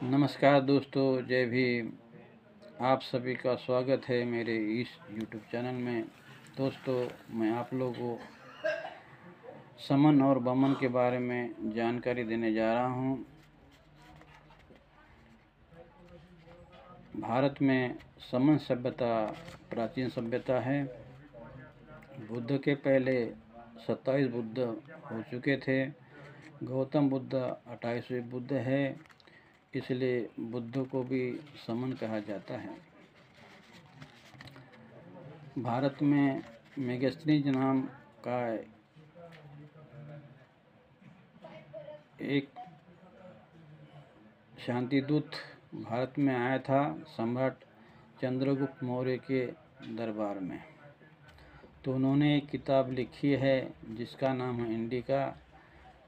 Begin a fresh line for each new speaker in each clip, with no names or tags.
नमस्कार दोस्तों, जय भीम। आप सभी का स्वागत है मेरे इस YouTube चैनल में। दोस्तों, मैं आप लोगों को समन और बमन के बारे में जानकारी देने जा रहा हूं। भारत में समन सभ्यता प्राचीन सभ्यता है। बुद्ध के पहले 27 बुद्ध हो चुके थे। गौतम बुद्ध 28वें बुद्ध है, इसलिए बुद्ध को भी समन कहा जाता है। भारत में मेगास्थनीज नाम का एक शांतिदूत भारत में आया था सम्राट चंद्रगुप्त मौर्य के दरबार में। तो उन्होंने एक किताब लिखी है जिसका नाम है इंडिका।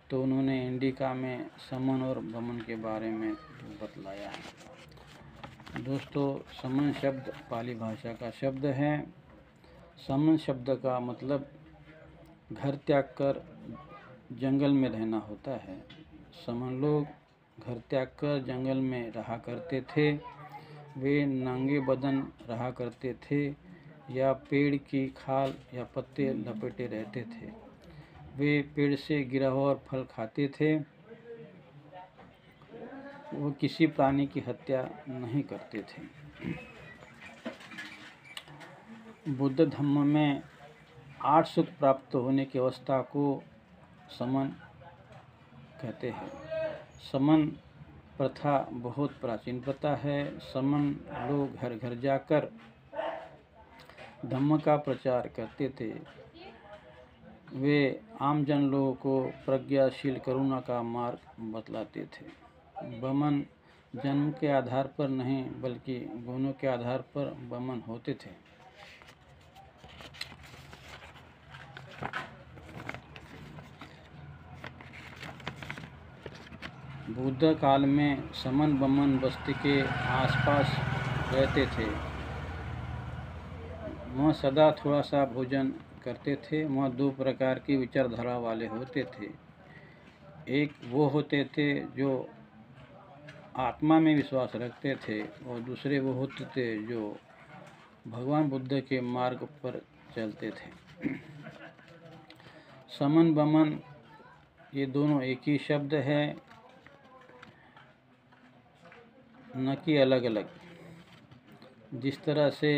तो उन्होंने इंडिका में समन और बमन के बारे में बतलाया है। दोस्तों, समन शब्द पाली भाषा का शब्द है। समन शब्द का मतलब घर त्याग कर जंगल में रहना होता है। समन लोग घर त्याग कर जंगल में रहा करते थे। वे नंगे बदन रहा करते थे या पेड़ की खाल या पत्ते लपेटे रहते थे। वे पेड़ से गिरा हुआ फल खाते थे। वो किसी प्राणी की हत्या नहीं करते थे। बुद्ध धम्म में 8 सुख प्राप्त होने की अवस्था को समन कहते हैं। समन प्रथा बहुत प्राचीन प्रथा है। समन लोग घर घर जाकर धम्म का प्रचार करते थे। वे आम जन लोगों को प्रज्ञाशील करुणा का मार्ग बतलाते थे। बमन जन्म के आधार पर नहीं बल्कि गुणों के आधार पर बमन होते थे। बुद्ध काल में समन बमन बस्ती के आसपास रहते थे। वह सदा थोड़ा सा भोजन करते थे। वह 2 प्रकार की विचारधारा वाले होते थे। एक वो होते थे जो आत्मा में विश्वास रखते थे और दूसरे वो होते थे जो भगवान बुद्ध के मार्ग पर चलते थे। समन बमन ये दोनों एक ही शब्द है, न कि अलग अलग। जिस तरह से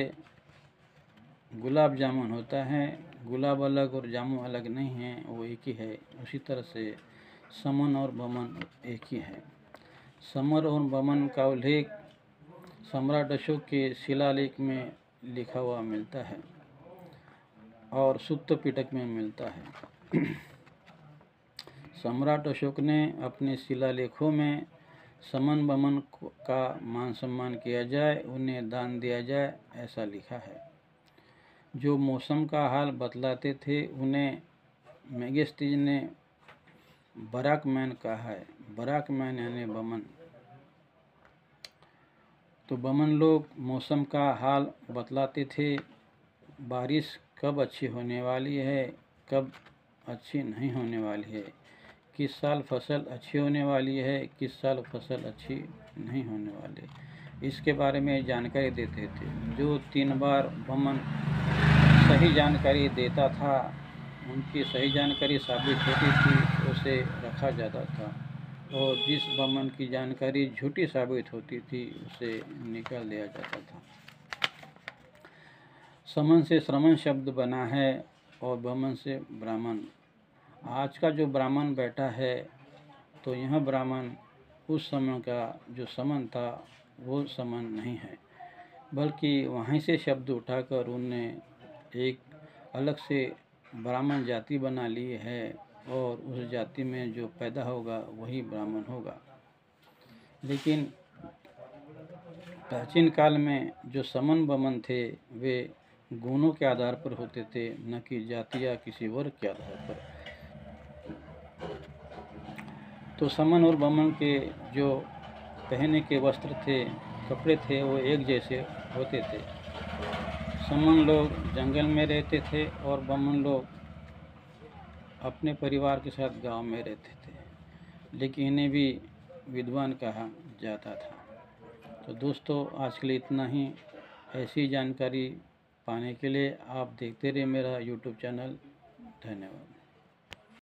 गुलाब जामुन होता है, गुलाब अलग और जामुन अलग नहीं है, वो एक ही है। उसी तरह से समन और बमन एक ही है। समर और बमन का उल्लेख सम्राट अशोक के शिलालेख में लिखा हुआ मिलता है और सुत्त पिटक में मिलता है। सम्राट अशोक ने अपने शिलालेखों में समन बमन का मान सम्मान किया जाए, उन्हें दान दिया जाए, ऐसा लिखा है। जो मौसम का हाल बतलाते थे उन्हें मेगास्थनीज ने बराक मैन कहा है। बराक मैन यानी बमन। तो बमन लोग मौसम का हाल बतलाते थे। बारिश कब अच्छी होने वाली है, कब अच्छी नहीं होने वाली है, किस साल फसल अच्छी होने वाली है, किस साल फसल अच्छी नहीं होने वाली, इसके बारे में जानकारी देते थे। जो 3 बार बमन सही जानकारी देता था, उनकी सही जानकारी साबित होती थी, उसे रखा जाता था। और जिस बमन की जानकारी झूठी साबित होती थी, उसे निकाल दिया जाता था। समन से श्रमण शब्द बना है और बमन से ब्राह्मण। आज का जो ब्राह्मण बैठा है, तो यह ब्राह्मण उस समय का जो समन था वो समन नहीं है, बल्कि वहीं से शब्द उठाकर उनने एक अलग से ब्राह्मण जाति बना ली है और उस जाति में जो पैदा होगा वही ब्राह्मण होगा। लेकिन प्राचीन काल में जो समन बमन थे वे गुणों के आधार पर होते थे, न कि जाति या किसी वर्ग के आधार पर। तो समन और बमन के जो पहनने के वस्त्र थे, कपड़े थे, वो एक जैसे होते थे। समन लोग जंगल में रहते थे और बमन लोग अपने परिवार के साथ गांव में रहते थे। लेकिन इन्हें भी विद्वान कहा जाता था। तो दोस्तों आज के लिए इतना ही। ऐसी जानकारी पाने के लिए आप देखते रहिए मेरा यूट्यूब चैनल। धन्यवाद।